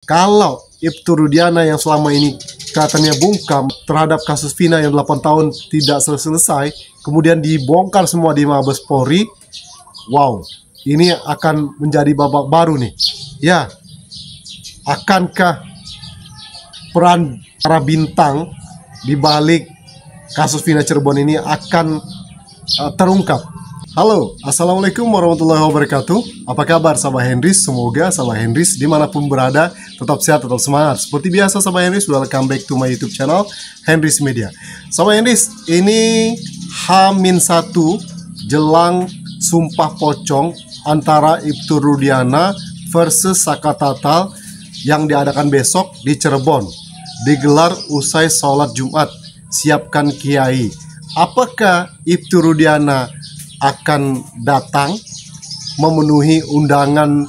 Kalau Ibtu Rudiana yang selama ini katanya bungkam terhadap kasus Vina yang 8 tahun tidak selesai, kemudian dibongkar semua di Mabes Polri, wow, ini akan menjadi babak baru nih. Ya, akankah peran para bintang di balik kasus Vina Cirebon ini akan terungkap? Halo, assalamualaikum warahmatullahi wabarakatuh. Apa kabar sahabat Henrys? Semoga sahabat Henrys dimanapun berada tetap sehat, tetap semangat. Seperti biasa sahabat Henrys, welcome back to my YouTube channel Henrys Media. Sahabat Henrys, ini H-1 jelang sumpah pocong antara Ibtu Rudiana versus Saka Tatal yang diadakan besok di Cirebon, digelar usai sholat Jumat. Siapkan kiai. Apakah Ibtu Rudiana akan datang memenuhi undangan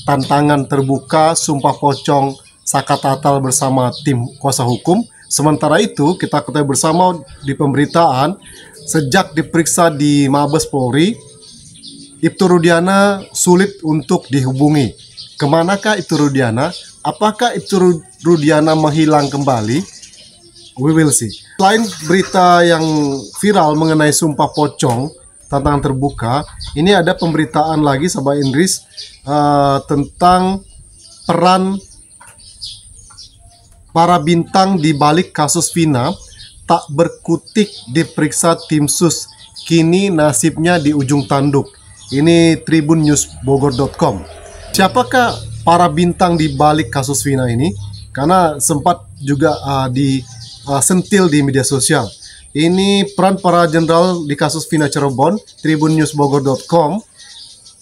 tantangan terbuka sumpah pocong Saka Tatal bersama tim kuasa hukum? Sementara itu kita ketahui bersama di pemberitaan, sejak diperiksa di Mabes Polri, Ibtu Rudiana sulit untuk dihubungi. Kemanakah Ibtu Rudiana? Apakah Ibtu Rudiana menghilang kembali? We will see. Selain berita yang viral mengenai sumpah pocong tantangan terbuka, ini ada pemberitaan lagi sahabat Henrys tentang peran para bintang di balik kasus Vina tak berkutik diperiksa tim sus, kini nasibnya di ujung tanduk. Ini tribunNewsBogor.com. Siapakah para bintang di balik kasus Vina ini? Karena sempat juga disentil di media sosial. Ini peran para jenderal di kasus Vina Cirebon. TribunNewsBogor.com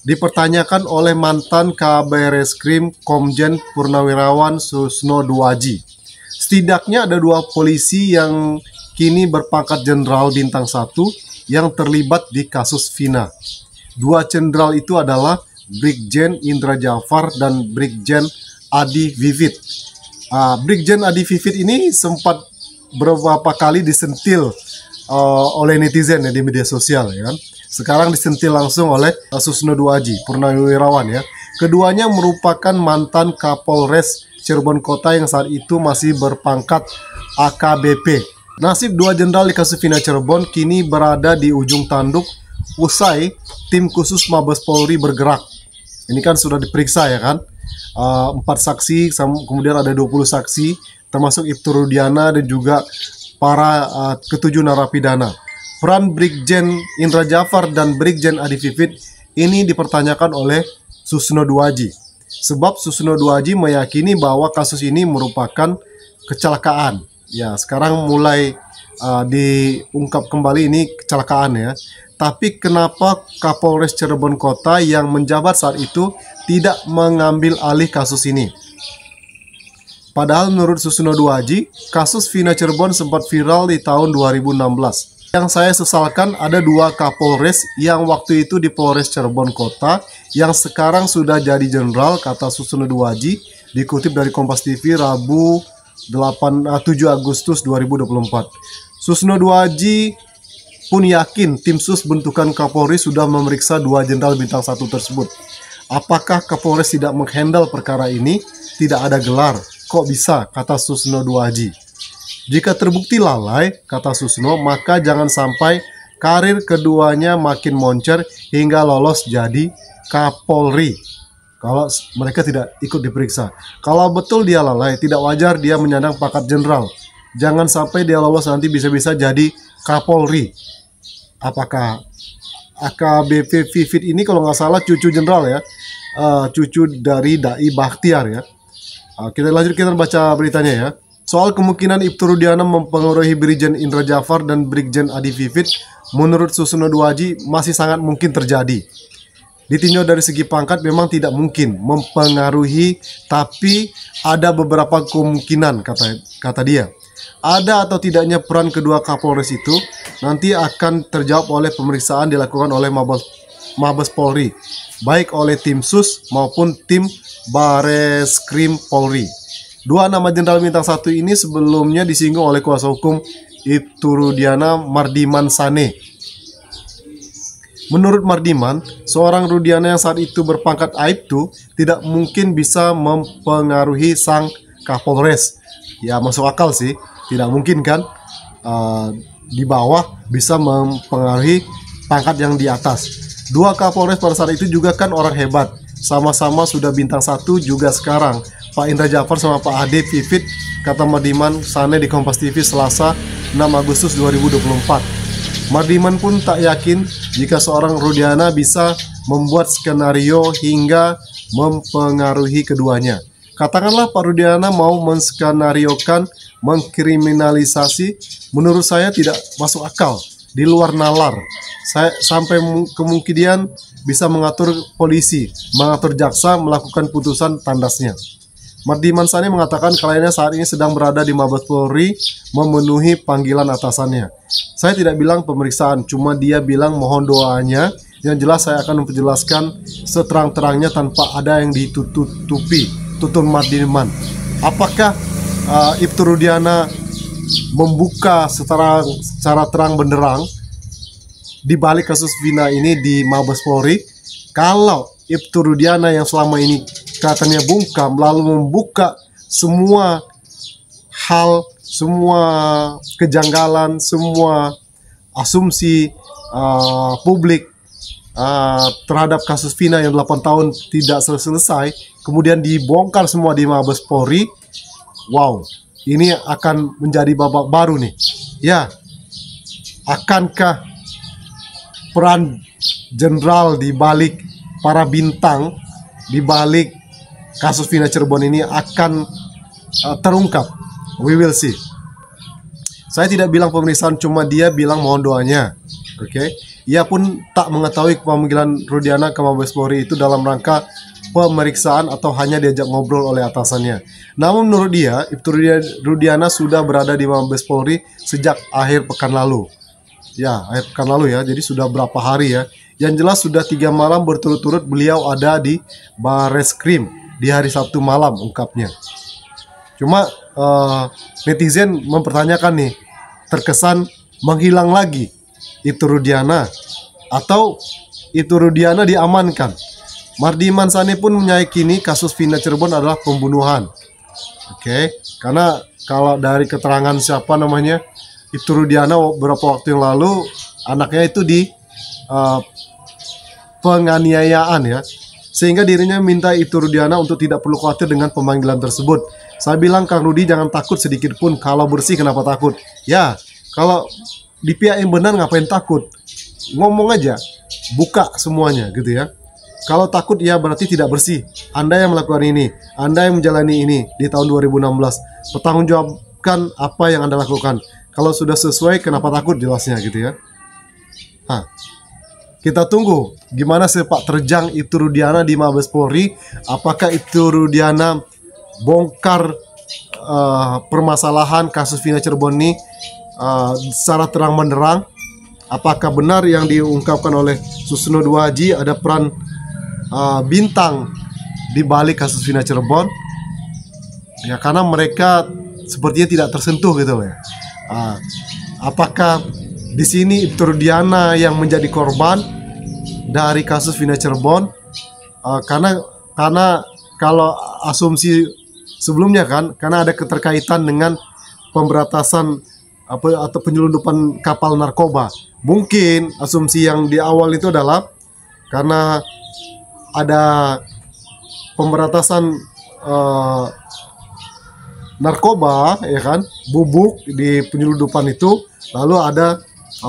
dipertanyakan oleh mantan Kabar Reskrim Komjen Purnawirawan Susno Duaji. Setidaknya ada 2 polisi yang kini berpangkat jenderal bintang 1 yang terlibat di kasus Vina. 2 jenderal itu adalah Brigjen Indra Jafar dan Brigjen Adi Vivit. Brigjen Adi Vivit ini sempat beberapa kali disentil oleh netizen ya, di media sosial ya kan. Sekarang disentil langsung oleh Susno Duaji, Purnawirawan ya. Keduanya merupakan mantan Kapolres Cirebon Kota yang saat itu masih berpangkat AKBP. Nasib 2 jenderal di kasus Vina Cirebon kini berada di ujung tanduk usai tim khusus Mabes Polri bergerak. Ini kan sudah diperiksa ya kan. 4 saksi, kemudian ada 20 saksi, termasuk Ibtu Rudiana dan juga para ketujuh narapidana. Peran Brigjen Indra Jafar dan Brigjen Adi Vivit ini dipertanyakan oleh Susno Duaji. Sebab Susno Duaji meyakini bahwa kasus ini merupakan kecelakaan. Ya, sekarang mulai diungkap kembali ini kecelakaan ya. Tapi kenapa Kapolres Cirebon Kota yang menjabat saat itu tidak mengambil alih kasus ini? Padahal menurut Susno Duaji, kasus Vina Cirebon sempat viral di tahun 2016. Yang saya sesalkan ada 2 Kapolres yang waktu itu di Polres Cirebon Kota yang sekarang sudah jadi jenderal, kata Susno Duaji, dikutip dari Kompas TV Rabu 7 Agustus 2024. Susno Duaji pun yakin tim sus bentukan Kapolri sudah memeriksa 2 jenderal bintang 1 tersebut. Apakah Kapolres tidak menghandle perkara ini? Tidak ada gelar. Kok bisa? Kata Susno Duaji. Jika terbukti lalai, kata Susno, maka jangan sampai karir keduanya makin moncer hingga lolos jadi Kapolri. Kalau mereka tidak ikut diperiksa. Kalau betul dia lalai, tidak wajar dia menyandang pangkat jenderal. Jangan sampai dia lolos nanti bisa-bisa jadi Kapolri. Apakah AKBP Vivit ini kalau nggak salah cucu jenderal ya, cucu dari Dai Bakhtiar ya. Kita lanjut, kita baca beritanya ya. Soal kemungkinan Ibtu Rudiana mempengaruhi Brigjen Indra Jafar dan Brigjen Adi Vivit, menurut Susno Duaji masih sangat mungkin terjadi. Ditinjau dari segi pangkat memang tidak mungkin mempengaruhi, tapi ada beberapa kemungkinan, kata dia. Ada atau tidaknya peran kedua Kapolres itu nanti akan terjawab oleh pemeriksaan dilakukan oleh Mabes Polri, baik oleh tim sus maupun tim Bareskrim Polri. 2 nama jenderal bintang 1 ini sebelumnya disinggung oleh kuasa hukum Ibtu Rudiana, Mardiman Sane. Menurut Mardiman, seorang Rudiana yang saat itu berpangkat Aibtu tidak mungkin bisa mempengaruhi sang Kapolres. Ya masuk akal sih, tidak mungkin kan di bawah bisa mempengaruhi pangkat yang di atas. Dua Kapolres pada saat itu juga kan orang hebat, sama-sama sudah bintang 1 juga sekarang. Pak Indra Jafar sama Pak Ade Vivit, kata Mardiman Sane di Kompas TV Selasa 6 Agustus 2024. Mardiman pun tak yakin jika seorang Rudiana bisa membuat skenario hingga mempengaruhi keduanya. Katakanlah Pak Rudiana mau menskenariokan mengkriminalisasi, menurut saya tidak masuk akal, di luar nalar. Saya sampai kemungkinan bisa mengatur polisi, mengatur jaksa melakukan putusan tandasnya. Mardiman Sane mengatakan kliennya saat ini sedang berada di Mabes Polri memenuhi panggilan atasannya. Saya tidak bilang pemeriksaan, cuma dia bilang mohon doanya. Yang jelas saya akan memperjelaskan seterang-terangnya tanpa ada yang ditutupi, tutur Mardiman. Apakah Ibtu Rudiana membuka secara terang benderang di balik kasus Vina ini di Mabes Polri? Kalau Ibtu Rudiana yang selama ini katanya bungkam lalu membuka semua hal, semua kejanggalan, semua asumsi publik terhadap kasus Vina yang 8 tahun tidak selesai, kemudian dibongkar semua di Mabes Polri. Wow, ini akan menjadi babak baru nih. Ya, akankah peran jenderal di balik para bintang di balik kasus Vina Cirebon ini akan terungkap? We will see. Saya tidak bilang pemeriksaan, cuma dia bilang mohon doanya. Oke. Ia pun tak mengetahui pemanggilan Rudiana ke Mabes Polri itu dalam rangka pemeriksaan atau hanya diajak ngobrol oleh atasannya. Namun menurut dia, Ibtu Rudiana sudah berada di Mabes Polri sejak akhir pekan lalu. Ya, akhir pekan lalu ya. Jadi sudah berapa hari ya. Yang jelas sudah 3 malam berturut-turut beliau ada di Bareskrim di hari Sabtu malam, ungkapnya. Cuma netizen mempertanyakan nih, terkesan menghilang lagi Ibtu Rudiana atau Ibtu Rudiana diamankan. Mardiman Sane pun meyakini kasus Vina Cirebon adalah pembunuhan. Oke, karena kalau dari keterangan siapa namanya Ibtu Rudiana beberapa waktu yang lalu, anaknya itu di penganiayaan ya, sehingga dirinya minta Ibtu Rudiana untuk tidak perlu khawatir dengan pemanggilan tersebut. Saya bilang, Kang Rudi jangan takut sedikit pun, kalau bersih kenapa takut? Ya, kalau di pihak yang benar ngapain takut? Ngomong aja, buka semuanya gitu ya. Kalau takut ya berarti tidak bersih. Anda yang melakukan ini, Anda yang menjalani ini di tahun 2016, pertanggungjawabkan apa yang Anda lakukan. Kalau sudah sesuai, kenapa takut jelasnya gitu ya. Kita tunggu gimana sepak terjang Ibtu Rudiana di Mabes Polri. Apakah Ibtu Rudiana bongkar permasalahan kasus Vina Cirebon ini secara terang benderang? Apakah benar yang diungkapkan oleh Susno Duaji ada peran bintang di balik kasus Vina Cirebon? Ya karena mereka sepertinya tidak tersentuh gitu loh ya. Apakah di sini Ibtu Rudiana yang menjadi korban dari kasus Vina Cirebon? Karena kalau asumsi sebelumnya kan, karena ada keterkaitan dengan pemberantasan atau penyelundupan kapal narkoba. Mungkin asumsi yang di awal itu adalah karena ada pemberantasan narkoba ya kan, bubuk di penyelundupan itu, lalu ada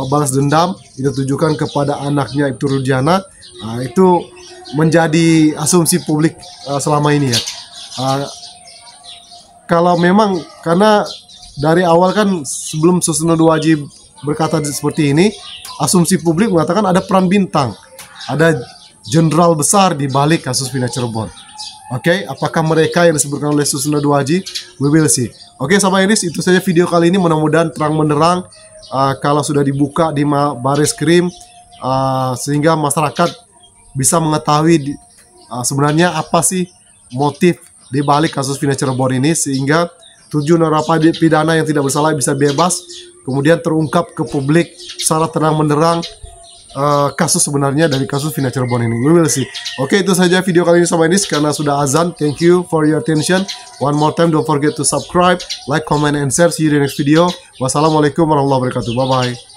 balas dendam ditujukan kepada anaknya Ibtu Rudiana. Itu menjadi asumsi publik selama ini ya. Kalau memang karena dari awal kan sebelum Susno Duaji berkata seperti ini, asumsi publik mengatakan ada peran bintang, ada jenderal besar di balik kasus Vina Cirebon. Oke, apakah mereka yang disebutkan oleh Susno Duaji? We will see. Oke, sahabat Iris, itu saja video kali ini. Mudah-mudahan terang benderang kalau sudah dibuka di Bareskrim, sehingga masyarakat bisa mengetahui sebenarnya apa sih motif di balik kasus Vina Cirebon ini, sehingga 7 narapidana yang tidak bersalah bisa bebas, kemudian terungkap ke publik secara terang benderang kasus sebenarnya dari kasus Vina Cirebon ini. We will see. Oke, itu saja video kali ini sama Enis karena sudah azan. Thank you for your attention. One more time, don't forget to subscribe, like, comment, and share. See you in the next video. Wassalamualaikum warahmatullahi wabarakatuh. Bye bye.